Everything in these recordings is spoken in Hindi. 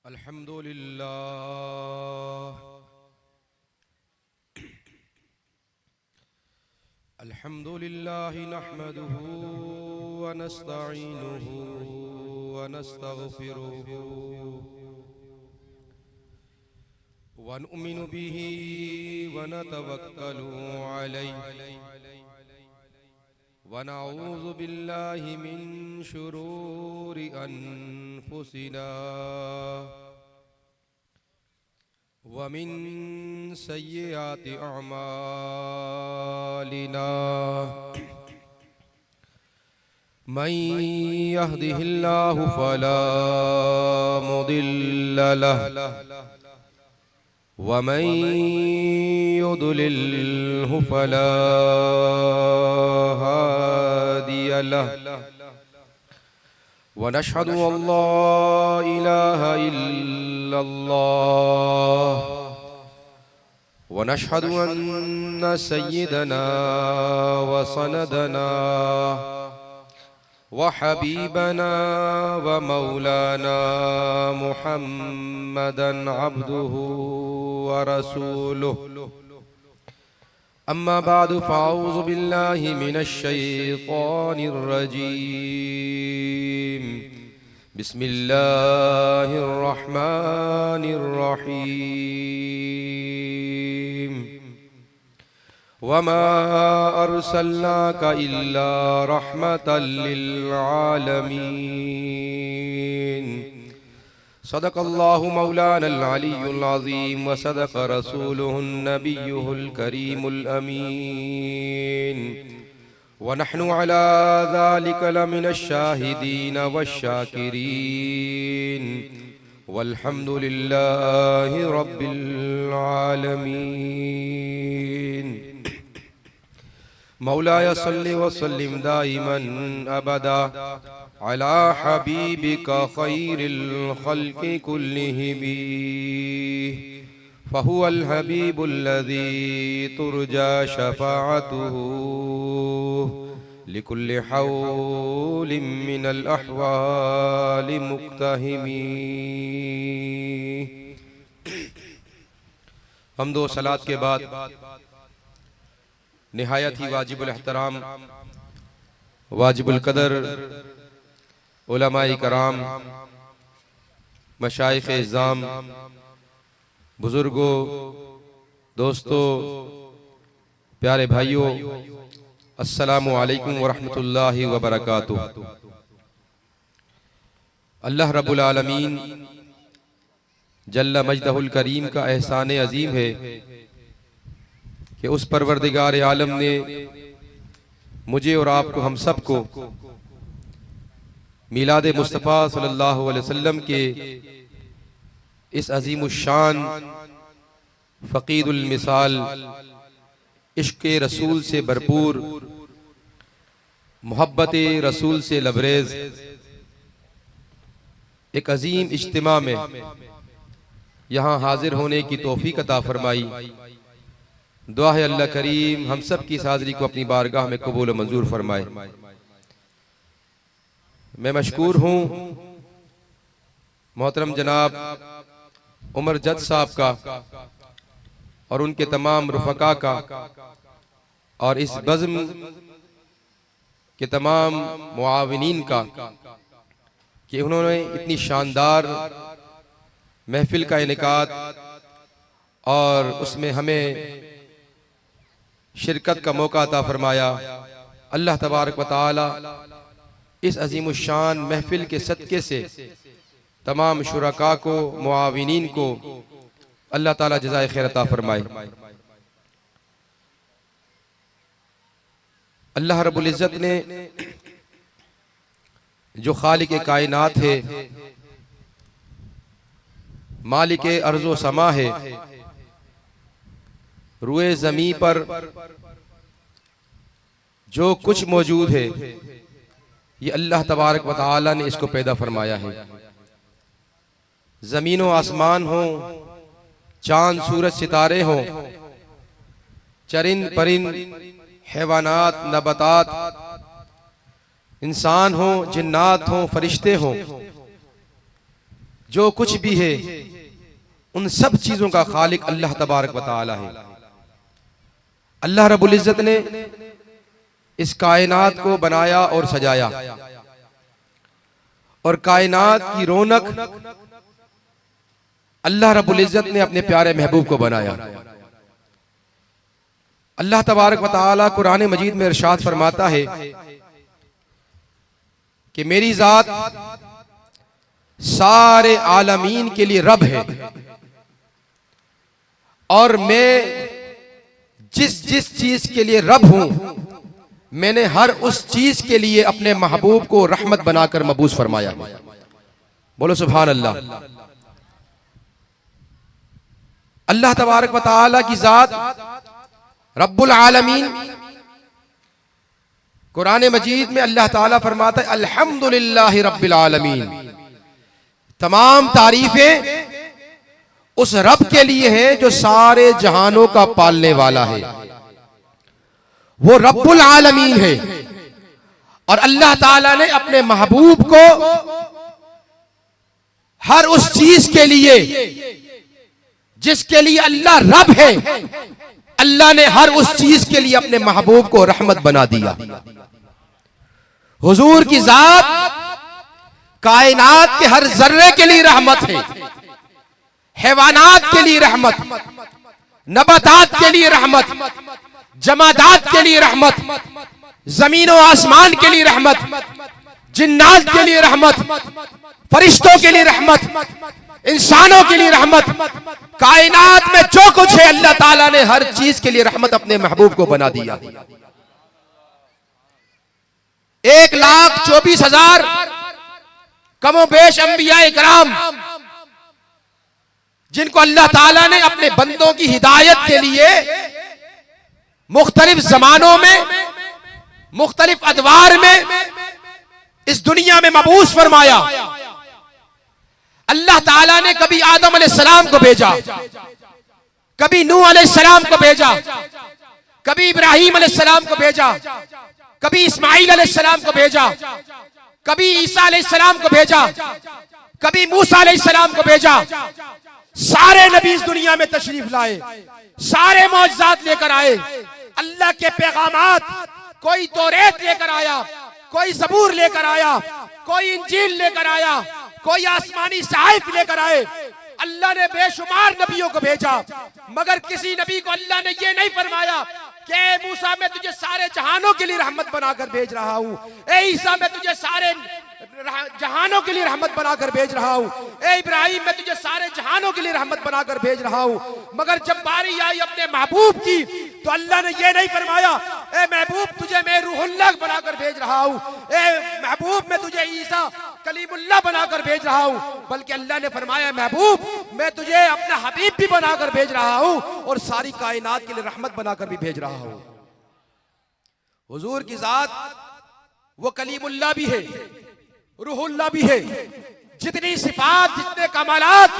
अल्हम्दुलिल्लाह नहमदुहु व नस्तईनुहु व नस्तगफिरुहु व नु'मिनु बिही व नतवक्कलु अलैहि व नऊज़ु बिल्लाहि मिन शुरूरि अनफुसिना वमिन सय्यिआति अअमालिना मन यहदिहिल्लाहु फला मुदिल्ल लहु वमन युद्लिल्हु फला हादिय लहु वनशहदु अल्ला इलाहा इल्लल्लाह वनशहदु अन्न सय्यिदना व सनदना व हबीबना व मौलाना मुहम्मदन अब्दुहु व रसूलुहु अम्मा बादु फ़अऊज़ु बिल्लाहि मिनश शैतानिर रजीम बिस्मिल्लाहिर रहमानिर रहीम वमा अर्सलनाका इल्ला रहमतल लिल आलमीन सदक़ल्लाहु मौलानल अलियुल अज़ीम व सदक़ रसूलुहुन नबियुल करीमुल अमीन व नहनु अला ज़ालिका लमिनश शाहिदीन वश्शाकिरीन वल्हम्दुलिल्लाहि रब्बिल आलमीन मौलाया सल्लि व सल्लिम दाइमन अबदा अला हबीबिका खैरिल खल्क़ि कुल्लिहिम फहुवल हबीबुल्लज़ी तुरजा शफ़ाअतुहु लिकुल्लि हौलिम मिनल अहवालि मुक्तहिमी। हम्दो सलात के बाद निहायत ही वाजिबुल एहतराम वाजिबुल कदर उलमाए कराम मशाइख इज़्ज़ाम बुजुर्गों दोस्तों प्यारे भाइयों अस्सलामु अलैकुम व रहमतुल्लाहि व बरकातुहू। अल्लाह रब्बुल आलमीन जल्ला मजदहुल करीम का एहसान अजीम है कि उस परवरदिगार आलम ने मुझे और आपको हम सब को मिलाद मुस्तफ़ा सल्लल्लाहु अलैहि वसल्लम के इस अजीमुश्शान फ़क़ीदुल मिसाल इश्क़ रसूल से भरपूर मोहब्बत रसूल से लबरेज एक अजीम इज्तिमा में यहाँ हाजिर होने की तौफीक अता फरमाई। दुआ है अल्लाह करीम हम सब की इस हाज़िरी को अपनी बारगाह में कबूल व मंजूर फरमाए। मैं मशकूर हूँ मोहतरम जनाब उमर जद साहब का और उनके तमाम रुफ़का का और इस बज़्म के तमाम मुआविनीन का कि उन्होंने इतनी शानदार महफिल का इनेकाद और उसमें हमें शिरकत का मौका अता फरमाया। अल्लाह तबारक व तआला इस अजीमुश्शान महफिल के सदक़े से तमाम शुरका को मुआविनीन को अल्लाह ताला जज़ाए खैर अता फरमाए। अल्लाह रब्बुल इज़्ज़त ने जो खालिक कायनात है मालिक अर्ज़ो समा है रुए ज़मी पर जो कुछ मौजूद है ये अल्लाह तबारक व तआला ने इसको पैदा फरमाया है। ज़मीन व आसमान हो, चांद सूरज सितारे हों, चरिंद परिंद हैवानात नबातात, इंसान हो जिन्नात हो फरिश्ते हों, जो कुछ भी है उन सब चीजों का खालिक अल्लाह तबारक व तआला है। अल्लाह रब्बुल इज्जत ने इस कायनात को बनाया और सजाया, और कायनात की रौनक अल्लाह रब्बुल इज्जत ने अपने प्यारे महबूब को बनाया। अल्लाह तबारक व तआला कुरान मजीद में इरशाद फरमाता है कि मेरी जात सारे आलमीन के लिए रब है, और मैं जिस जिस चीज के लिए रब हूं मैंने हर उस चीज के लिए अपने महबूब को रहमत बनाकर मबूस फरमाया। बोलो सुभान अल्लाह। अल्लाह तबारक व तआला की जात रब्बुल आलमीन, कुरान मजीद में अल्लाह ताला फरमाता है अल्हम्दुलिल्लाहि रब्बिल आलमीन, तमाम तारीफें उस रब के लिए है जो सारे जहानों का पालने वाला है, वो रब्बुल आलमीन है। और अल्लाह ताला ने अपने महबूब को हर उस चीज के लिए जिसके लिए अल्लाह रब है, अल्लाह ने हर उस चीज के लिए अपने महबूब को रहमत बना दिया। हुजूर की जात कायनात के हर जर्रे के लिए रहमत है, हैवानात के लिए रहमत, नबातात के लिए रहमत, जमादात के लिए रहमत, जमीन और आसमान के लिए रहमत, जिन्नात के लिए रहमत, फरिश्तों के लिए रहमत, इंसानों के लिए रहमत। कायनात में जो कुछ है अल्लाह ताला ने हर चीज के लिए रहमत अपने महबूब को बना दिया। 1,24,000 कमोबेश अंबिया इकराम जिनको अल्लाह ताला ने अपने बंदों की हिदायत के लिए मुख्तलिफ जमानों में, मुख्तलिफ अदवार में इस दुनिया में मबूस फरमाया। अल्लाह ताला ने कभी आदम अलैहिस्सलाम को भेजा, कभी नूह अलैहिस्सलाम को भेजा, कभी इब्राहिम अलैहिस्सलाम को भेजा, कभी इस्माइल अलैहिस्सलाम को भेजा, कभी ईसा अलैहिस्सलाम को भेजा, कभी मूसा अलैहिस्सलाम को भेजा। सारे नबी इस दुनिया में तशरीफ लाए, सारे मौजज़ात लेकर आए, अल्लाह के पैगामात। कोई तौरेत लेकर आया, कोई ज़बूर लेकर आया, कोई इंजील लेकर आया, कोई आसमानी सहाइफ लेकर आए। अल्लाह ने बेशुमार नबियों को भेजा, मगर किसी नबी को अल्लाह ने ये नहीं फरमाया कि मूसा मैं तुझे सारे जहानों के लिए रहमत बनाकर भेज रहा हूँ, ए ईसा मैं तुझे सारे जहानों के लिए रहमत बनाकर भेज रहा हूँ, ए इब्राहिम मैं तुझे सारे जहानों के लिए रहमत बनाकर भेज रहा हूँ। मगर जब बारी आई अपने महबूब की तो अल्लाह ने ये नहीं फरमाया ए महबूब तुझे मैं रूहुल्लाह बनाकर भेज रहा हूँ, ए महबूब मैं तुझे ईसा कलीमुल्लाह बनाकर भेज रहा हूँ, बल्कि अल्लाह ने फरमाया महबूब मैं तुझे अपना हबीब भी बनाकर भेज रहा हूँ और सारी कायनात के लिए रहमत बनाकर भी भेज रहा हूँ। हुजूर की जात वो कलीमुल्लाह भी है, रूहुल्लाह भी है। जितनी सिफात, जितने कमालात,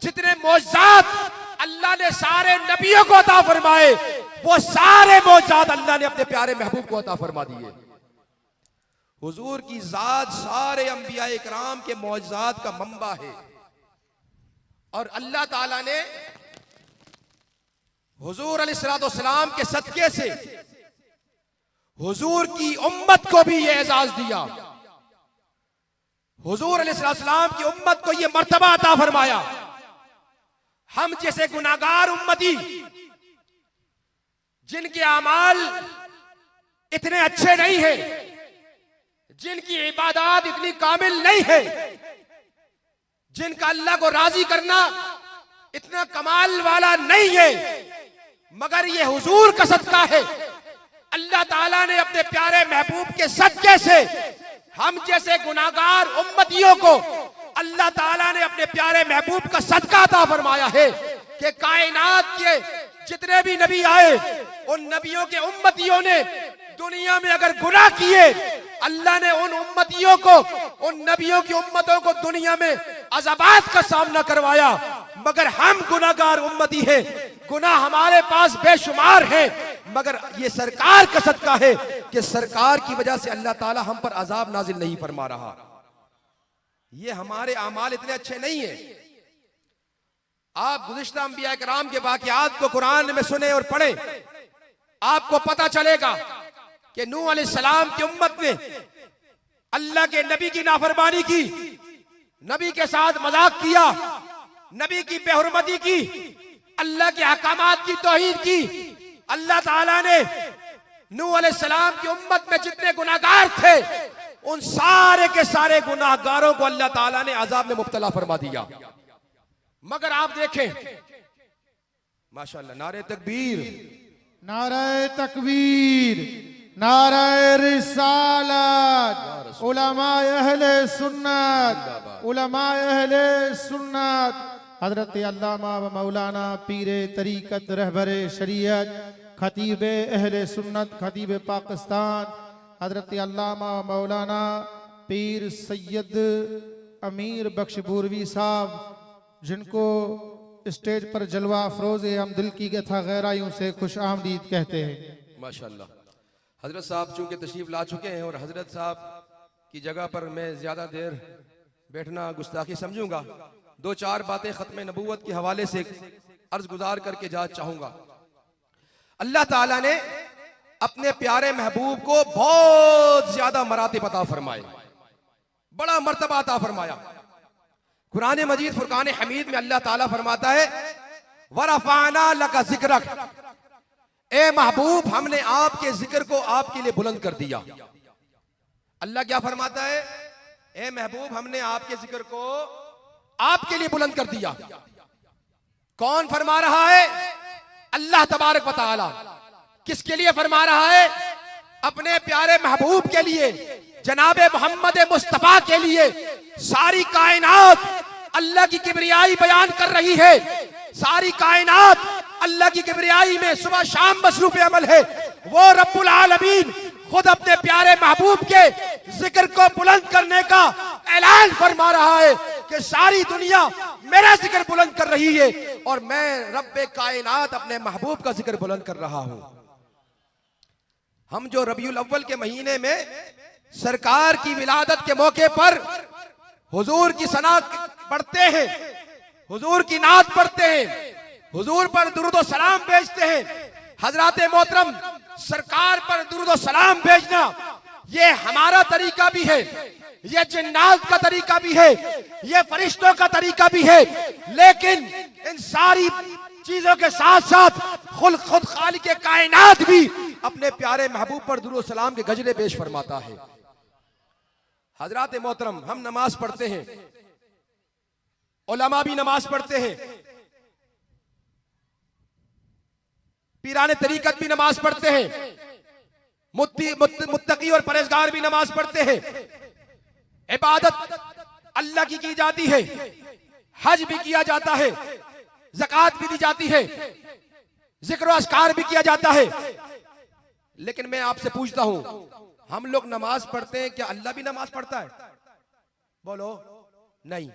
जितने मौजज़ात अल्लाह ने सारे नबियों को अता फरमाए, वो सारे मौजज़ात अल्लाह ने अपने प्यारे महबूब को अता फरमा दिए। हुजूर की जात सारे अंबिया इकराम के मौजज़ात का मंबा है, और अल्लाह ताला ने हुजूर अलैहिस्सलाम के सदके से हुजूर की उम्मत को भी ये एजाज दिया, हुजूर अलैहिस्सलाम की उम्मत को ये मर्तबा अता फरमाया। हम जैसे गुनाहगार उम्मती जिनके अमाल इतने अच्छे नहीं है, जिनकी इबादत इतनी कामिल नहीं है, जिनका अल्लाह को राजी करना इतना कमाल वाला नहीं है, मगर ये हुजूर का सदका है। अल्लाह ताला ने अपने प्यारे महबूब के सदके से हम जैसे गुनाहगार उम्मतियों को अल्लाह ताला ने अपने प्यारे महबूब का सदका अता फरमाया है कि कायनात के जितने भी नबी आए उन नबियों के उम्मतियों ने दुनिया में अगर गुनाह किए, अल्लाह ने उन उम्मतियों को, उन नबियों की उम्मतों को दुनिया में अज़ाबात का सामना करवाया, मगर हम गुनाहगार उम्मती हैं, गुनाह हमारे पास बेशुमार है, मगर ये सरकार का सदका है कि सरकार की वजह से अल्लाह ताला हम पर अजाब नाजिल नहीं फरमा रहा। ये हमारे अमाल इतने अच्छे नहीं है। आप गुज़िश्ता अंबिया किराम के वाक़ियात को कुरान में सुने और पढ़े, आपको पता चलेगा कि नूह अलैहिस्सलाम की उम्मत ने अल्लाह के नबी की नाफरमानी की, नबी के साथ मजाक किया, नबी की बेहुरमती की, अल्लाह के अहकामात की तौहीन की। अल्लाह ताला ने नूह अलैहिस्सलाम की उम्मत में जितने गुनाहगार थे, उन सारे के सारे गुनाहगारों को अल्लाह ताला ने अजाब में मुब्तला फरमा दिया। मगर आप देखें, माशाअल्लाह, नारे तकबीर, नारे तकबीर, नारे रिसालत, उलमा अहले सुन्नत, उलमा अहले सुन्नत, हजरत अल्लामा व मौलाना पीरे तरीकत रहबरे शरीयत खतीब अहले सुन्नत खतीब पाकिस्तान हजरत अल्लामा व मौलाना पीर सैयद अमीर बख्श बूरवी साहब, जिनको स्टेज पर जलवा अफरोज हम दिल की गथा गहराइयों से खुश आमदीद कहते हैं। माशाअल्लाह। हजरत साहब चूंकि तशरीफ ला चुके हैं और हजरत साहब की जगह पर मैं ज्यादा देर बैठना गुस्ताखी समझूंगा। दो चार बातें खत्म नबूवत के हवाले से अर्ज गुजार करके जा चाहूंगा। अल्लाह ताला ने अपने प्यारे महबूब को बहुत ज्यादा मरातिब अता फरमाए, बड़ा मर्तबा अता फरमाया। कुरान मजीद फुरकान हमीद में अल्लाह ताला फरमाता है, वरफाना लका जिक्रक, ए महबूब हमने आपके जिक्र को आपके लिए बुलंद कर दिया। अल्लाह क्या फरमाता है? ए महबूब हमने आपके जिक्र को आपके लिए बुलंद कर दिया। कौन फरमा रहा है? अल्लाह तबारक व तआला। किसके लिए फरमा रहा है? अपने प्यारे महबूब के लिए, जनाबे मोहम्मद मुस्तफा के लिए। सारी कायनात अल्लाह की किबरियाई बयान कर रही है, सारी कायनात अल्लाह की किबरियाई में सुबह शाम मसरूफ अमल है। वो रब्बुल आलमीन खुद अपने प्यारे महबूब के जिक्र को बुलंद करने का ऐलान फरमा रहा है कि सारी दुनिया मेरा जिक्र बुलंद कर रही है और मैं रब्बे कायनात अपने महबूब का जिक्र बुलंद कर रहा हूं। हम जो रबीउल अव्वल के महीने में सरकार की विलादत के मौके पर हुजूर की सना पढ़ते हैं, हुजूर की नात पढ़ते हैं, हुजूर पर दुरूद और सलाम भेजते हैं, हजरत मोहतरम सरकार पर दुरूद और सलाम भेजना ये हमारा तरीका भी है, ये जिन्नात का तरीका भी है, ये फरिश्तों का तरीका भी है। लेकिन इन सारी चीजों के साथ साथ खुद खालिक कायनात भी अपने प्यारे महबूब पर दुरूद और सलाम के गजरे पेश फरमाता है। हजरत मोहतरम हम नमाज पढ़ते हैं, उलमा भी नमाज पढ़ते हैं, पीराने तरीकत भी नमाज पढ़ते हैं, मुत्तकी और परहेजगार भी नमाज पढ़ते हैं। इबादत अल्लाह की जाती है, हज भी किया जाता है, ज़कात भी दी जाती है, जिक्र और अस्कार भी किया जाता है। लेकिन मैं आपसे पूछता हूं, हम लोग नमाज पढ़ते हैं, क्या अल्लाह भी नमाज पढ़ता है? बोलो नहीं।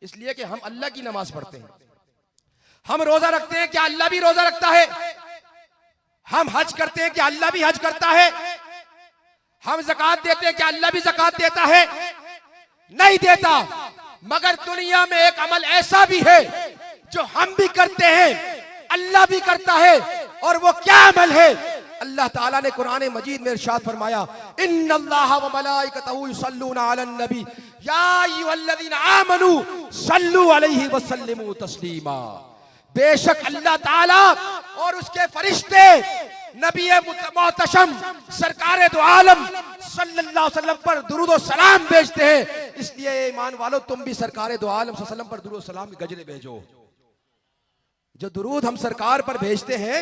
इसलिए कि हम अल्लाह की नमाज पढ़ते हैं। हम रोजा रखते हैं, क्या अल्लाह भी रोजा रखता है? हम हज करते हैं, क्या अल्लाह भी हज करता है? हम ज़कात देते हैं, क्या अल्लाह भी ज़कात देता है? नहीं देता। मगर दुनिया में एक अमल ऐसा भी है जो हम भी करते हैं, अल्लाह भी करता है, और वो क्या अमल है? अल्लाह ताला ने कुरान मजीद में इरशाद फरमाया, इन्नल्लाह व मलाइकतहू युसल्लूना अलन नबी या अय्युहल्लज़ीना आमनू सल्लू अलैहि व सल्लिमू तस्लीमा। बेशक अल्लाह ताला और उसके फरिश्ते नबी मोहतशम सरकार दो आलम सल्लल्लाहु अलैहि वसल्लम पर दुरूद और सलाम भेजते हैं। इसलिए ईमान वालों, तुम भी सरकार दो आलम सल्लल्लाहु अलैहि वसल्लम पर दुरूद और सलाम के गजरे भेजो। जो दुरूद हम सरकार पर भेजते हैं,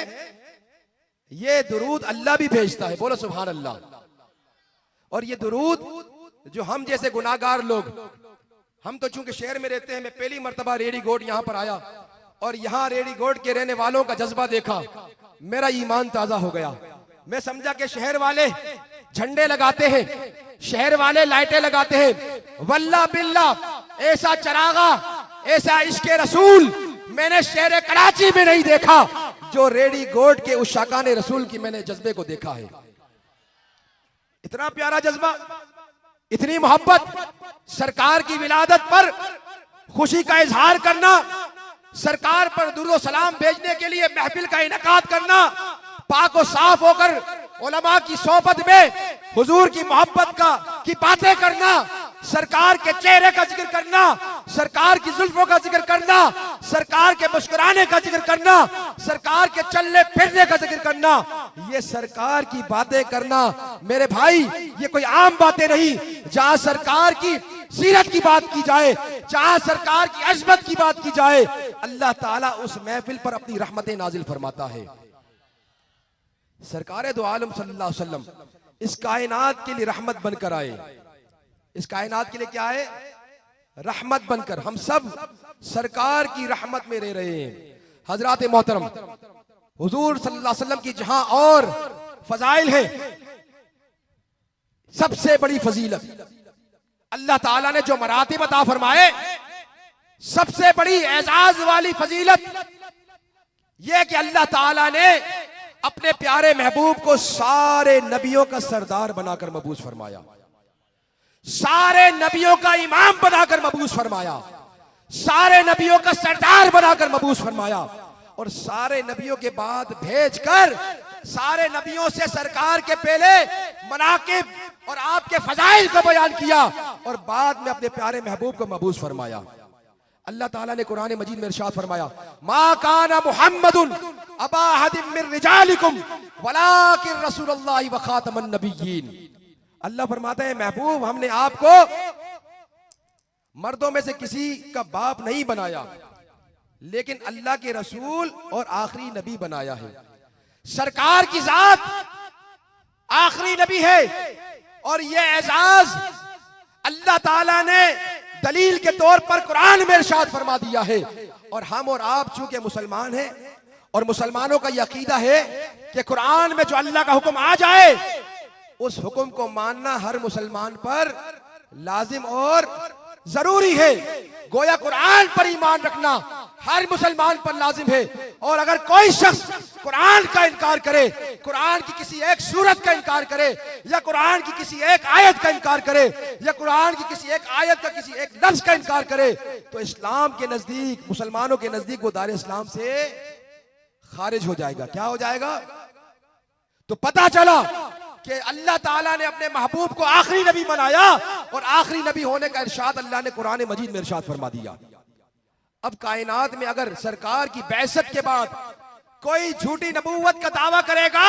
ये दुरूद अल्लाह भी भेजता है। बोलो सुभान अल्लाह। और ये दुरूद जो हम जैसे गुनाहगार लोग, हम तो चूंकि शहर में रहते हैं, मैं पहली मर्तबा रेडी गोड यहाँ पर आया और यहाँ रेडी गोड के रहने वालों का जज्बा देखा, मेरा ईमान ताजा हो गया। मैं समझा कि शहर वाले झंडे लगाते हैं, शहर वाले लाइटें लगाते हैं। वल्लाह बिल्लाह ऐसा चरागा, ऐसा इश्क़े रसूल मैंने शहर कराची में नहीं देखा जो रेडी गोड के उस शाकाने रसूल की मैंने जज्बे को देखा है। इतना प्यारा जज्बा। इतनी मोहब्बत, सरकार की विलादत पर खुशी का इजहार करना, सरकार पर दुरूद सलाम भेजने के लिए महफिल का इनेकाद करना, पाक और साफ होकर उलमा की सोहबत में हुजूर की मोहब्बत की बातें करना, सरकार के चेहरे का जिक्र करना, सरकार की जुल्फों का जिक्र करना, सरकार के मुस्कुराने का जिक्र करना, सरकार के चलने फिरने का जिक्र करना, ये सरकार की बातें करना मेरे भाई, ये कोई आम बातें नहीं। जहां सरकार की सीरत की बात की जाए, जहां सरकार की अजमत की बात की जाए, अल्लाह ताला उस महफिल पर अपनी रहमतें नाजिल फरमाता है। सरकार दो आलम सल्लल्लाहु अलैहि वसल्लम इस कायनात के लिए रहमत बनकर आए। इस कायनात के लिए क्या है? रहमत बनकर। हम सब सरकार की रहमत में रह रहे हैं। हजरात मोहतरम, हुजूर सल्लल्लाहु अलैहि वसल्लम की जहां और फजाइल है, सबसे बड़ी फजीलत अल्लाह ताला ने जो मरातिब अता फरमाए, सबसे बड़ी एजाज वाली फजीलत यह कि अल्लाह ताला ने अपने प्यारे महबूब को सारे नबियों का सरदार बनाकर मबूस फरमाया, सारे नबियों का इमाम बनाकर मबूस फरमाया, सारे नबियों का सरदार बनाकर मबूस फरमाया, और सारे नबियों के बाद भेजकर सारे नबियों से सरकार के पहले मनाकिब और आपके फजाइल को बयान किया, और बाद में अपने प्यारे महबूब को मबूस फरमाया। अल्लाह ताला ने कुरान मजीद में इरशाद फरमाया, मा काना मुहम्मदुन अबा अहदिम मिन रिजालिकुम वलाकिन रसूलुल्लाह व खातमुन नबिय्यीन। अल्लाह फरमाता है, महबूब, हमने आपको मर्दों में से किसी का बाप नहीं बनाया, लेकिन अल्लाह के रसूल और आखिरी नबी बनाया है। सरकार की जात आखिरी नबी है, और यह एजाज अल्लाह ताला ने दलील के तौर पर कुरान में इरशाद फरमा दिया है। और हम और आप चूंकि मुसलमान हैं, और मुसलमानों का यह अकीदा है कि कुरान में जो अल्लाह का हुक्म आ जाए उस हुक्म को मानना हर मुसलमान पर लाजिम और जरूरी है। गोया कुरान पर ईमान रखना हर मुसलमान पर लाजिम है। और अगर कोई शख्स कुरान का इनकार करे, कुरान की किसी एक सूरत का इनकार करे, या कुरान की किसी एक आयत का इनकार करे, या कुरान की किसी एक आयत का किसी एक लफ्ज का इनकार करे, तो इस्लाम के नजदीक, मुसलमानों के नजदीक वो दार इस्लाम से खारिज हो जाएगा। क्या हो जाएगा? तो पता चला कि अल्लाह ताला ने अपने महबूब को आखिरी नबी बनाया, और आखिरी नबी होने का इरशाद अल्लाह ने कुरान मजीद में इरशाद फरमा दिया। अब कायनात में अगर सरकार की बैसत के बाद कोई झूठी नबूवत का दावा करेगा,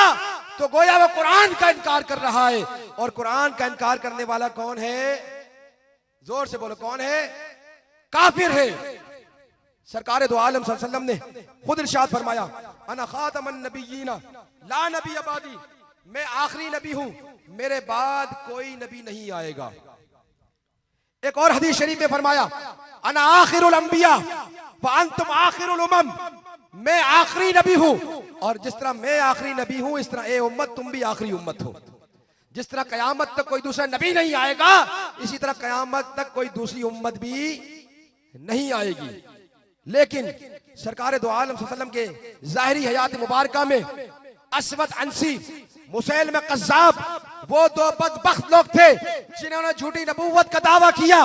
तो गोया वो कुरान का इनकार कर रहा है। और कुरान का इनकार करने वाला कौन है? जोर से बोलो, कौन है? काफिर है। सरकार दो आलम सल्लल्लाहु अलैहि वसल्लम ने खुद इरशाद फरमाया, अना खातमुन नबिय्यीन ला नबी अबादी, मैं आखिरी नबी हूं, मेरे बाद कोई नबी नहीं आएगा। एक और हदीस शरीफ में फरमाया, अना आखिरुल अंबिया व अंतुम आखिरुल उमम, मैं आखिरी नबी हूं, और जिस तरह मैं आखिरी नबी हूं, इस तरह ए उम्मत तुम भी आखिरी उम्मत हो। जिस तरह कयामत तक कोई दूसरा नबी नहीं आएगा, इसी तरह कयामत तक कोई दूसरी उम्मत भी नहीं आएगी। लेकिन सरकार दो आलम सल्लल्लाहु अलैहि वसल्लम के ज़ाहिरी हयात मुबारका में असवद अंसी, मुसैलमा कज़्ज़ाब, वो दो बदबख्त लोग थे जिन्होंने झूठी नबूवत का दावा किया।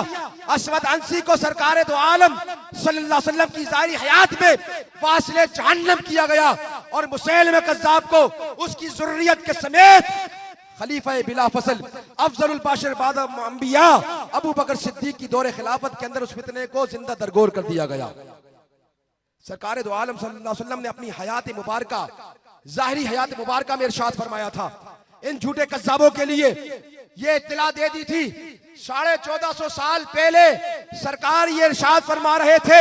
असवद अंसी को सरकार दो आलम सल्लल्लाहु अलैहि वसल्लम की ज़ाहिरी हयात में वासिले जहन्नम किया गया, और मुसैलमा कज़्ज़ाब को उसकी ज़ुर्रियत के समेत खलीफा बिला फसल अफजलुल बाशर बाद अंबिया अबू बकर सिद्दीक की दौरे खिलाफत के अंदर उस फितने को जिंदा दरगोर कर दिया गया। सरकार दो आलम सल्लल्लाहु अलैहि वसल्लम ने अपनी हयात मुबारका, ज़ाहिरी हयात मुबारका में इरशाद फरमाया था, इन झूठे कज़्ज़ाबों के लिए ये इत्तला दे दी थी। 1450 साल पहले सरकार ये इरशाद फरमा रहे थे,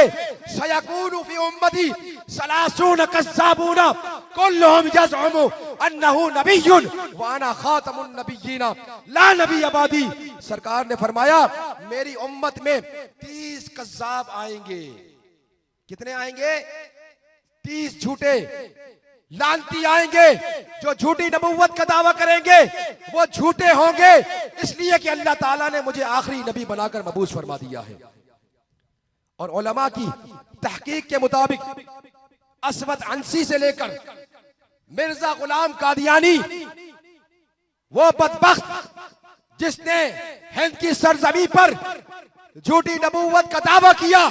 सयकूनु फी उम्मती सलासून कज़्ज़ाबून कुल्लुहुम यज़उमु अन्नहु नबिय्युन व अना खातमुन नबिय्यीन ला नबी अबादी। सरकार ने फरमाया, मेरी उम्मत में 30 कज़्ज़ाब आएंगे। कितने आएंगे? 30 झूठे लानती आएंगे जो झूठी नबूवत का दावा करेंगे। वो झूठे होंगे इसलिए कि अल्लाह ताला ने मुझे आखिरी नबी बनाकर मबूस फरमा दिया है। और उलमा की तहकीक के मुताबिक असवद अंसी से लेकर मिर्जा गुलाम कादियानी, वो बदबख्त जिसने हिंद की सरजमी पर झूठी नबूवत का दावा किया।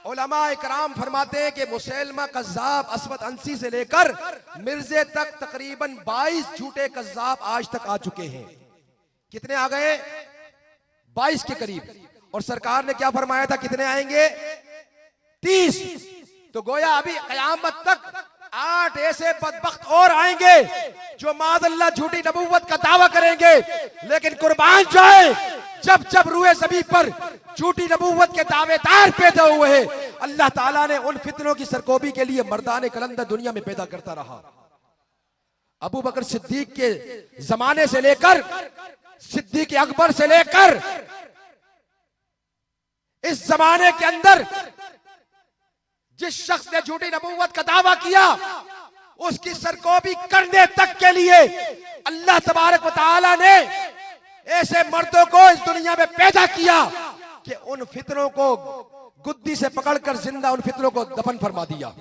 उलमा इकराम फरमाते हैं कि मुसैलमा कज़्ज़ाब, असवद अंसी से लेकर मिर्जे तक तकरीबन 22 झूठे कज़्ज़ाब आज तक आ चुके हैं। कितने आ गए? 22 के करीब। और सरकार ने क्या फरमाया था, कितने आएंगे? 30। तो गोया अभी कयामत तक 8 ऐसे बदबख्त और आएंगे जो माज़अल्लाह झूठी नबूवत का दावा करेंगे। लेकिन कुर्बान जाए, जब जब रूए ज़मीन पर झूठी नबूवत के दावेदार पैदा हुए हैं, अल्लाह ताला ने उन फितनों की सरकोबी के लिए मर्दाने कलंदर दुनिया में पैदा करता रहा। अबू बकर सिद्दीक के जमाने से लेकर, सिद्दीक अकबर से लेकर इस जमाने के अंदर जिस शख्स ने झूठी नबूवत का दावा किया, उसकी सरकोबी करने तक के लिए अल्लाह तबारक व तआला ने ऐसे मर्दों को इस दुनिया में पैदा किया कि उन फितनों को गुद्दी से पकड़कर जिंदा उन फितनों को दफन फरमा दिया।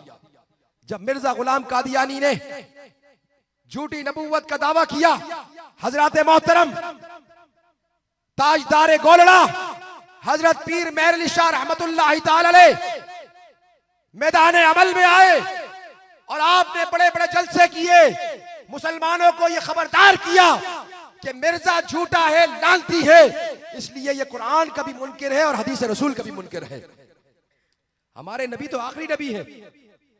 जब मिर्जा गुलाम कादियानी ने झूठी नबूवत का दावा किया, हजरत मोहतरम ताजदार गोलड़ा हजरत पीर मेहर अली शाह रहमतुल्लाह तआला अलैह मैदान अमल में आए और आपने बड़े बड़े जलसे किए, मुसलमानों को यह खबरदार किया कि मिर्जा झूठा है, लानती है, इसलिए ये कुरान का भी मुनकिर है और हदीस रसूल का भी मुनकिर है। हमारे नबी तो आखिरी नबी है,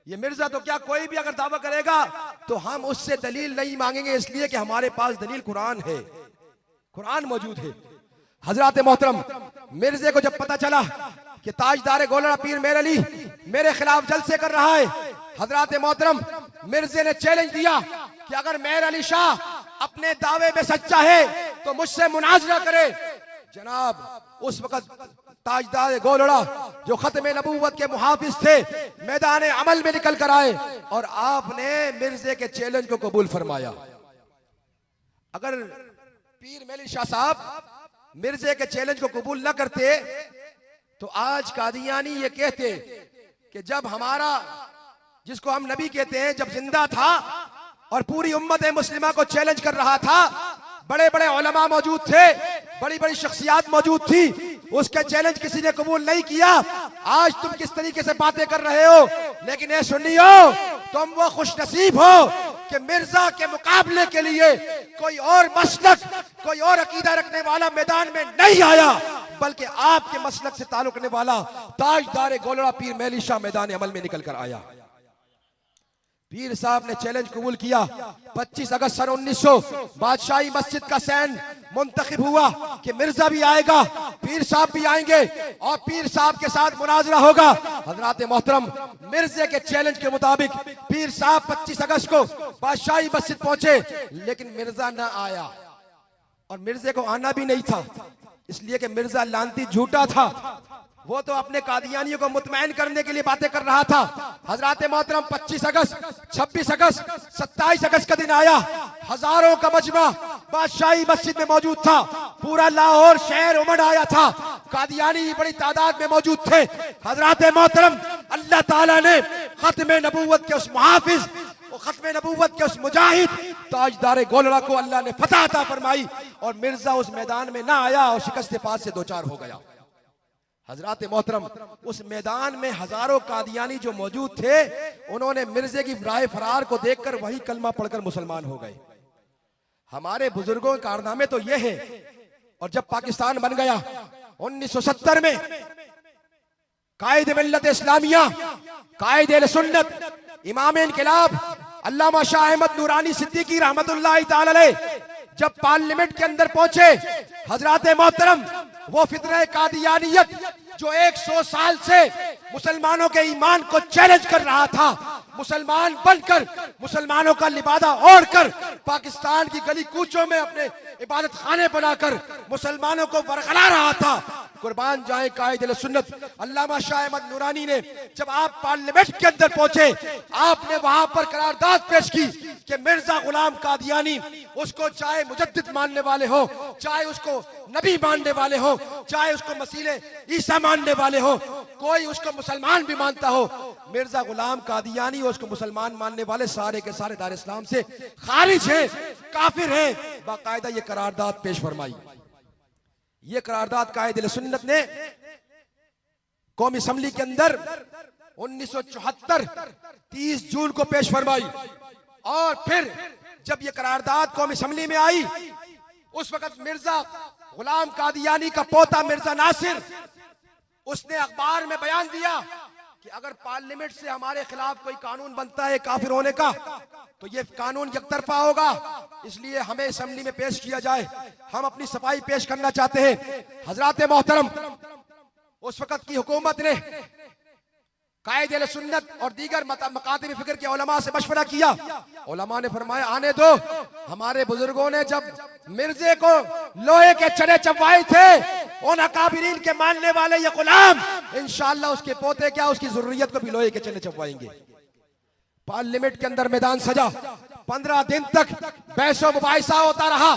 ये मिर्जा तो क्या कोई भी अगर दावा करेगा तो हम उससे दलील नहीं मांगेंगे, इसलिए कि हमारे पास दलील कुरान है, कुरान मौजूद है। हजरत मोहतरम मिर्जे को जब पता चला कि ताजदार गोलड़ा पीर मेहर अली मेरे खिलाफ जलसे कर रहा है, हजरत मोहतरम मिर्जे ने चैलेंज दिया कि अगर मेहर अली शाह अपने दावे में सच्चा है तो मुझसे मुनाजरा करे। जनाब उस वक्त ताजदार गोलड़ा जो खत्म नबूवत के मुहाफिज थे, मैदान अमल में निकल कर आए और आपने मिर्जे के चैलेंज को कबूल फरमाया। अगर पीर मेहर अली शाह साहब मिर्जे के चैलेंज को कबूल न करते तो आज कादियानी ये कहते कि जब हमारा, जिसको हम नबी कहते हैं, जब जिंदा था और पूरी उम्मत मुस्लिमा को चैलेंज कर रहा था, बड़े बड़े उलमा मौजूद थे, बड़ी बड़ी शख्सियात मौजूद थी, उसके चैलेंज किसी ने कबूल नहीं किया। आज तुम किस तरीके से बातें कर रहे हो, लेकिन ये सुनियो, तुम वो खुश नसीब हो कि मिर्जा के मुकाबले के लिए कोई और मसलक, कोई और अकीदा रखने वाला मैदान में नहीं आया, बल्कि आपके मसलक से ताल्लुक रखने वाला ताजदार गोलड़ा पीर मेहर अली शाह मैदान अमल में निकल कर आया। पीर साहब ने चैलेंज कबूल किया। 25 अगस्त सन 1900 बादशाही मस्जिद का सैन मुंतखब हुआ कि मिर्जा भी आएगा, पीर साहब भी आएंगे और पीर साहब के साथ मुनाजरा होगा। हजरत मोहतरम मिर्जे के चैलेंज के मुताबिक पीर साहब 25 अगस्त को बादशाही मस्जिद पहुंचे, लेकिन मिर्जा ना आया और मिर्जे को आना भी नहीं था, इसलिए कि मिर्जा लानती झूठा था। वो तो अपने कादियानियों को मुतमईन करने के लिए बातें कर रहा था। हजरत मोहतरम 25 अगस्त, 26 अगस्त, 27 अगस्त का दिन आया, हजारों का मजमा बादशाही मस्जिद में मौजूद था, पूरा लाहौर शहर उमड़ आया था, कादियानी बड़ी तादाद में मौजूद थे। हजरत मोहतरम अल्लाह ताला ने खत्म नबूवत के उस मुहाफिज, खत्म नबूवत के उस मुजाहिद ताजदार गोलड़ा को अल्लाह ने फतह अता फरमाई और मिर्जा उस मैदान में ना आया और शिकस्त फात से दो चार हो गया। हजरत मोहतरम उस मैदान में हजारों कादियानी जो मौजूद थे, उन्होंने मिर्जे की राह फरार को देखकर वही कलमा पढ़कर मुसलमान हो गए। हमारे बुजुर्गों के कारनामे तो ये है। और जब पाकिस्तान बन गया 1970 में, कायद मिल्लत इस्लामिया, कायद अहले सुन्नत, इमाम इनकिलाब अल्लामा शाह अहमद नूरानी सिद्दीकी रहमतुल्लाह तआला अलैह जब पार्लियामेंट के अंदर पहुंचे, हजरत मोहतरम वो फितरा कादियानियत जो 100 साल से मुसलमानों के ईमान को चैलेंज कर रहा था, मुसलमान बनकर, मुसलमानों का लिबादा ओढ़कर, पाकिस्तान की गली कूचों में अपने इबादत खाने बनाकर मुसलमानों को बरगला रहा था। कुर्बान जाए कायद अहले सुन्नत अल्लामा शाह अहमद नूरानी ने जब आप पार्लियामेंट के अंदर पहुंचे, आपने वहां पर करारदाद पेश की कि मिर्जा गुलाम कादियानी, उसको चाहे मुजद्दिद मानने वाले हो, चाहे उसको नबी मानने वाले हो, चाहे उसको मसीह ईसा मानने वाले हो, कोई उसको मुसलमान भी मानता हो, मिर्जा गुलाम कादियानी उसको मुसलमान मानने वाले सारे के सारे दार इस्लाम से खारिज है, काफिर है। बाकायदा ये करारदाद पेश फरमाई। ये करारदाद कायदे सुन्नत ने कौमी असम्बली के अंदर 1974 30 जून को पेश फरमाई। और फिर जब ये करारदाद कौमी असम्बली में आई, उस वक्त मिर्जा गुलाम कादियानी का पोता मिर्जा नासिर, उसने अखबार में बयान दिया कि अगर पार्लियामेंट से हमारे खिलाफ कोई कानून बनता है काफिर होने का, तो ये कानून एकतरफा होगा, इसलिए हमें असेंबली में पेश किया जाए। हम अपनी सफाई पेश करना चाहते हैं। हजरात मोहतरम, उस वक्त की हुकूमत ने कायदे सुन्नत और दीगर मकातिब फिक्र के उलमा से मशवरा किया। उलमा ने फरमाया आने दो। हमारे बुजुर्गों ने जब मिर्जे को लोहे के चने चबवाए थे, उन अकाबिरीन के मानने वाले ये गुलाम इंशाअल्लाह उसके पोते क्या उसकी जरूरियत को भी लोहे के चने चबवाएंगे। पार्लियामेंट के अंदर मैदान सजा। 15 दिन तक बहसो मुबाहिसा होता रहा।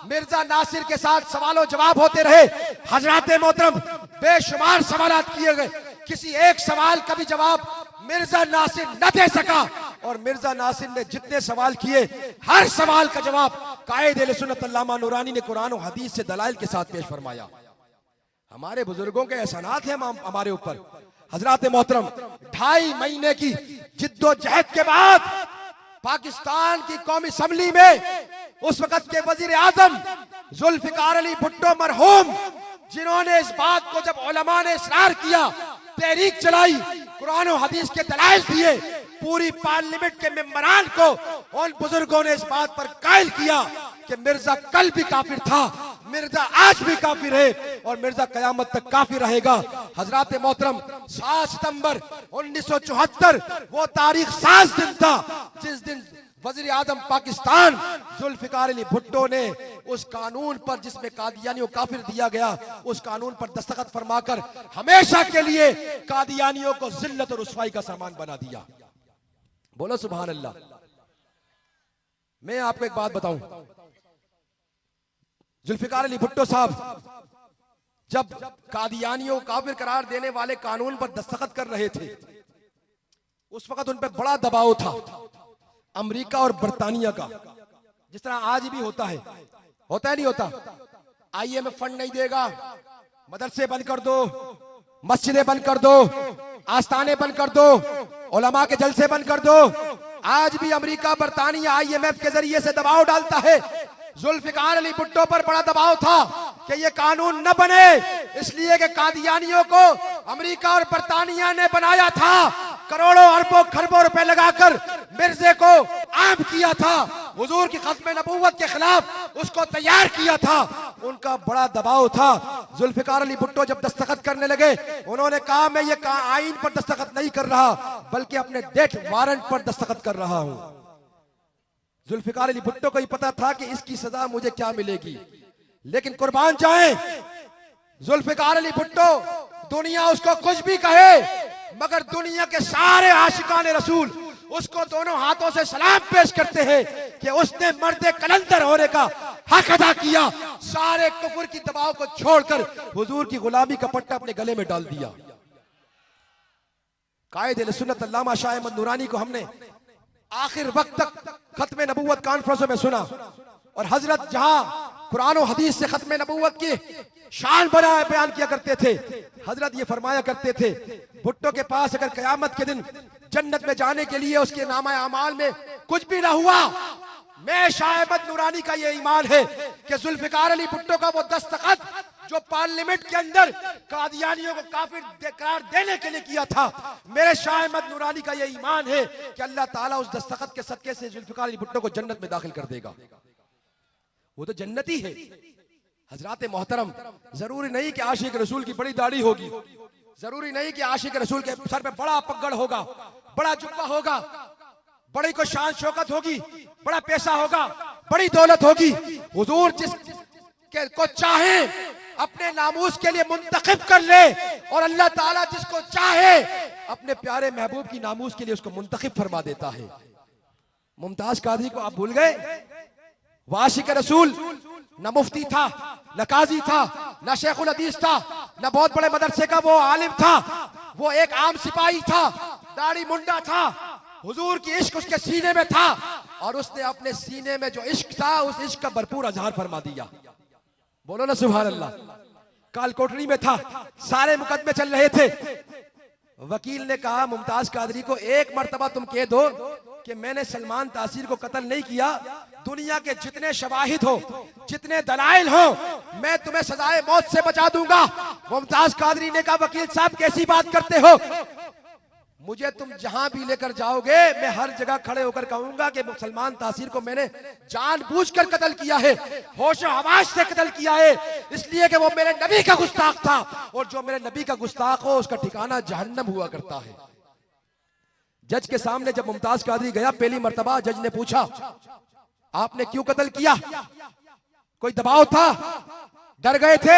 मिर्जा नासिर के साथ सवालों जवाब होते रहे। हजरात मोहतरम, बेशुमार सवालात किए गए, किसी एक सवाल का भी जवाब मिर्जा नासिर न दे सका। और मिर्जा नासिर ने जितने सवाल किए, हर सवाल का जवाब कायदे सुन्नत अल्लामा नूरानी ने कुरान और हदीस से दलाइल के साथ पेश फरमाया। हमारे बुजुर्गों के एहसानात हैं हमारे ऊपर। हजरात मोहतरम, 2.5 महीने की जिद्दोजहद के बाद पाकिस्तान की कौमी असम्बली में उस वक्त के वजीर आजम जुल्फिकार अली भुट्टो मरहूम, जिन्होंने इस बात को जब उलमा ने इसरार किया, तहरीक चलाई, कुरान और हदीस के दलाइल दिए, पूरी पार्लियामेंट के मेंबरान को उन बुजुर्गों ने इस बात पर कायल किया कि मिर्जा कल भी काफिर था, मिर्जा आज भी काफिर है और मिर्जा कयामत तक काफिर रहेगा। हजरात मोहतरम, 7 सितंबर 1974 वो तारीख साज दिन था जिस दिन वजीर आजम पाकिस्तान जुल्फिकार अली भुट्टो ने उस कानून पर जिसमें कादियानियों को काफिर दिया गया, उस कानून पर दस्तखत फरमाकर हमेशा के लिए कादियानियों को जिल्लत और रुसवाई का सामान बना दिया। बोलो सुभान अल्लाह। मैं आपको एक बात बताऊं, जुल्फिकार अली भुट्टो साहब जब कादियानियों को काफिर करार देने वाले कानून पर दस्तखत कर रहे थे, उस वक्त उन पर बड़ा दबाव था अमेरिका और बरतानिया का, जिस तरह आज भी होता है नहीं होता। IMF फंड नहीं देगा, मदरसे बंद कर दो, मस्जिदें बंद कर दो, आस्थाने बंद कर दो, उलमा के जलसे बंद कर दो। आज भी अमेरिका बरतानिया IMF के जरिए से दबाव डालता है। जुल्फिकार अली भुट्टो पर बड़ा दबाव था कि ये कानून न बने, इसलिए कि कादियानियों को अमेरिका और बरतानिया ने बनाया था, करोड़ों अरबों खरबों रुपए लगाकर मिर्जे को आम किया था, हुजूर की खत्म नबूवत के खिलाफ उसको तैयार किया था। उनका बड़ा दबाव था। जुल्फिकार अली भुट्टो जब दस्तखत करने लगे, उन्होंने कहा मैं ये आईन पर दस्तखत नहीं कर रहा, बल्कि अपने डेथ वारंट पर दस्तखत कर रहा हूं। जुल्फिकार अली भुट्टो को ही पता था कि इसकी सजा मुझे क्या मिलेगी, लेकिन कुर्बान जाए जुल्फिकार अली भुट्टो, दुनिया उसको कुछ भी कहे, मगर दुनिया के सारे आशिकाने रसूल उसको दोनों हाथों से सलाम पेश करते हैं कि उसने मर्दे कलंदर होने का हक अदा किया। सारे कुफर की दबाव को छोड़कर हुजूर की गुलामी का पट्टा अपने गले में डाल दिया। कायदे सुन्नत अल्लामा शाह अहमद नूरानी को हमने आखिर वक्त तक खत्म नबूवत कॉन्फ्रेंसों में सुना, और हजरत जहां कुरान और हदीस से खत्म नबूवत की शान बयान किया करते थे, हजरत ये फरमाया करते थे, भुट्टो के पास अगर कयामत के दिन जन्नत में जाने के लिए उसके नामा अमाल में कुछ भी ना हुआ, मैं शाह अहमद नूरानी का ये ईमान है कि जुल्फिकार अली भुट्टो का वो दस्तखत जो पार्लियामेंट के अंदर कादियानियों को काफिर करार देने के लिए किया था, मेरे शाह अहमद नूरानी का ये ईमान है कि अल्लाह ताला उस दस्तखत के सदके से जुल्फिकार अली भुट्टो को जन्नत में दाखिल कर देगा। वो तो जन्नती है। हजरात मोहतरम, जरूरी नहीं कि आशिक रसूल की बड़ी दाढ़ी होगी, जरूरी नहीं कि आशिक रसूल के सर पे बड़ा पगड़ होगा, बड़ा जुब्बा होगा, बड़ी को शान शौकत होगी, बड़ा पैसा होगा, बड़ी दौलत होगी। हुजूर जिस को चाहे अपने नामूस के लिए मुंतखब कर ले, और अल्लाह ताला जिसको चाहे अपने प्यारे महबूब की नामूस के लिए उसको मुंतखब फरमा देता है। मुमताज कादरी को आप भूल गए? वाशिक रसूल न मुफ्ती था, न काजी था, न शेखुल हदीस था, न बहुत बड़े मदरसे का वो आलिम था, वो एक आम सिपाही था, दाढ़ी मुंडा था। हुजूर की इश्क उसके सीने में था, और उसने अपने सीने में जो इश्क था उस इश्क का भरपूर अजहार फरमा दिया। बोलो ना सुभान अल्लाह। कालकोठरी में था, सारे मुकदमे चल रहे थे। वकील ने कहा मुमताज कादरी को एक मर्तबा तुम कह दो कि मैंने सलमान तासीर को कत्ल नहीं किया, दुनिया के जितने शवाहिद हो, जितने दलाइल हो, मैं तुम्हें सजाए मौत से बचा दूंगा। मुमताज कादरी ने कहा वकील साहब कैसी बात करते हो, मुझे तुम जहां भी लेकर जाओगे मैं हर जगह खड़े होकर कहूंगा कि सलमान तासीर को मैंने जानबूझकर कत्ल किया है, होशो हवास से कत्ल किया है, इसलिए कि वो मेरे नबी का गुस्ताख था, और जो मेरे नबी का गुस्ताख हो उसका ठिकाना जहन्नम हुआ करता है। जज के सामने जब मुमताज कादरी गया, पहली मर्तबा जज ने पूछा आपने क्यों कत्ल किया, कोई दबाव था, डर गए थे?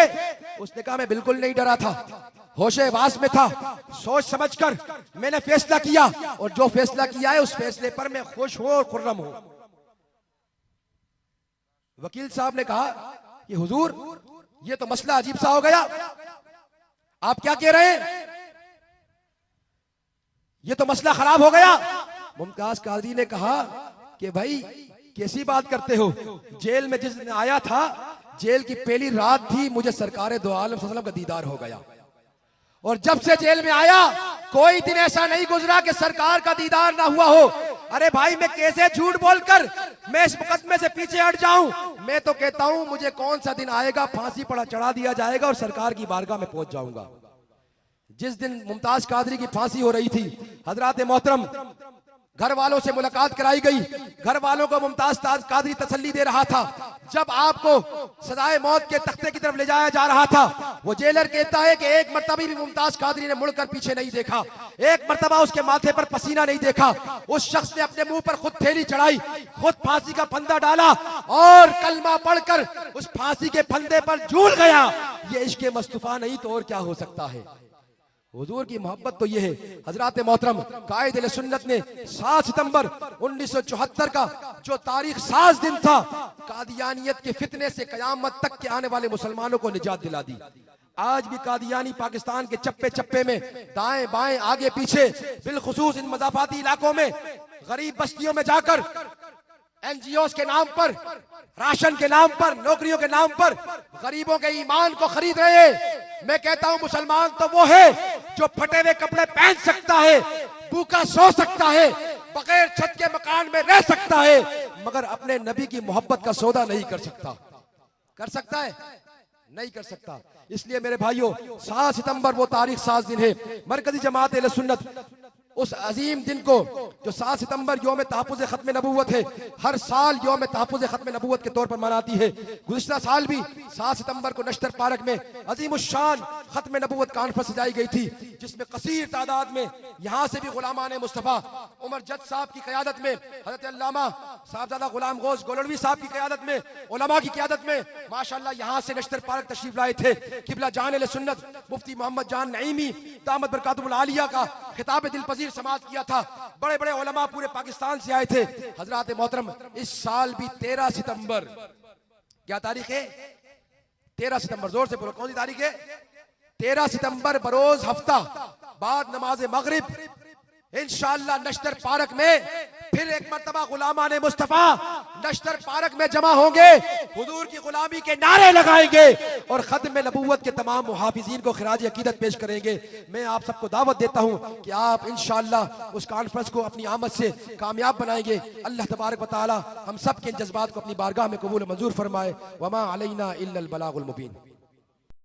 उसने कहा मैं बिल्कुल नहीं डरा था, होशे वास में था, सोच समझकर मैंने फैसला किया, और जो फैसला किया है उस फैसले पर मैं खुश हूं और खुर्रम हूं। वकील साहब ने कहा कि हुजूर ये तो मसला अजीब सा हो गया, आप क्या कह रहे हैं, ये तो मसला खराब हो गया। मुमताज कादरी ने कहा कि भाई कैसी बात करते हो, जेल में जिस दिन आया था, जेल की पहली रात थी, मुझे सरकार दो आलम सल्लल्लाहु अलैहि वसल्लम का दीदार हो गया, और जब से जेल में आया कोई दिन ऐसा नहीं गुजरा कि सरकार का दीदार ना हुआ हो। अरे भाई मैं कैसे झूठ बोलकर मैं इस मुकदमे से पीछे हट जाऊं, मैं तो कहता हूं मुझे कौन सा दिन आएगा फांसी पर चढ़ा दिया जाएगा और सरकार की बारगाह में पहुंच जाऊंगा। जिस दिन मुमताज कादरी की फांसी हो रही थी, हजरात मोहतरम घर वालों से मुलाकात कराई गई, घर वालों को मुमताज कादरी तसल्ली दे रहा था। जब आपको सजाए मौत के तख्ते की तरफ ले जाया जा रहा था, वो जेलर कहता है कि एक मर्तबा भी मुमताज कादरी ने मुड़कर पीछे नहीं देखा, एक मर्तबा उसके माथे पर पसीना नहीं देखा। उस शख्स ने अपने मुंह पर खुद थैली चढ़ाई, खुद फांसी का फंदा डाला और कलमा पढ़कर उस फांसी के फंदे पर झूल गया। ये इश्क मुस्तफा नहीं तो और क्या हो सकता है। हुजूर की मोहब्बत तो ये है। हजरात मोहतरम कायद अहले सुन्नत ने 7 सितंबर 1974 का जो तारीख साज दिन था, कादियानियत के फितने से कयामत तक के आने वाले मुसलमानों को निजात दिला दी। आज भी कादियानी पाकिस्तान के चप्पे चप्पे में, दाएं बाएं आगे पीछे, बिलखुसूस इन मज़ाफाती इलाकों में, गरीब बस्तियों में जाकर एनजीओस के नाम पर, राशन के नाम पर, नौकरियों के नाम पर गरीबों के ईमान को खरीद रहे हैं। मैं कहता हूं मुसलमान तो वो है जो फटे हुए कपड़े पहन सकता है, भूखा सो सकता है, बगैर छत के मकान में रह सकता है, मगर अपने नबी की मोहब्बत का सौदा नहीं कर सकता। कर सकता है? नहीं कर सकता। इसलिए मेरे भाइयों 7 सितंबर वो तारीख साज दिन है। मरकजी जमात अहले सुन्नत उस अजीम दिन को जो 7 सितंबर यौम तहफ़्फ़ुज़ ख़त्म नबूवत है, हर साल यौम तहफ़्फ़ुज़ ख़त्म नबूवत के तौर पर मनाती है। गुज़िश्ता साल भी 7 सितंबर को नश्तर पार्क में अज़ीमुश्शान ख़त्म नबूवत कॉन्फ्रेंस सजाई गई थी, जिसमें कसीर तादाद में यहाँ से भी गुलामान मुस्तफ़ा उमर जद साहब की क़यादत में, हज़रत अल्लामा साहबजादा गुलाम गौस गोलड़वी साहब की क़यादत में, उलमा की क़यादत में माशाअल्लाह यहाँ से नश्तर पार्क तशरीफ़ लाए थे। किबला जान अहले सुन्नत मुफ्ती मोहम्मद जान नईमी दामत बरकातुहुल आलिया का खिताब दिल पजीर समाज किया था। बड़े बड़े उलमा पूरे पाकिस्तान से आए थे। हजरात मोहतरम इस साल भी 13 सितंबर, क्या तारीख है? 13 सितंबर, जोर से बोलो कौन सी तारीख है? 13 सितंबर बरोज हफ्ता बाद नमाज मगरिब इंशाअल्लाह नश्तर पार्क में फिर एक मर्तबा गुलामान मुस्तफा नश्तर पार्क में जमा होंगे, हुजूर की गुलामी के नारे लगाएंगे और खत्म नबूवत के तमाम मुहाफिजीन को खिराज अकीदत पेश करेंगे। मैं आप सबको दावत देता हूं कि आप इंशाअल्लाह उस कॉन्फ्रेंस को अपनी आमद से कामयाब बनाएंगे। अल्लाह तबारक व तआला हम सब के जज्बात को अपनी बारगाह में कबूल मंजूर फरमाए। वमा अलैना इल्लल बलागुल मुबीन।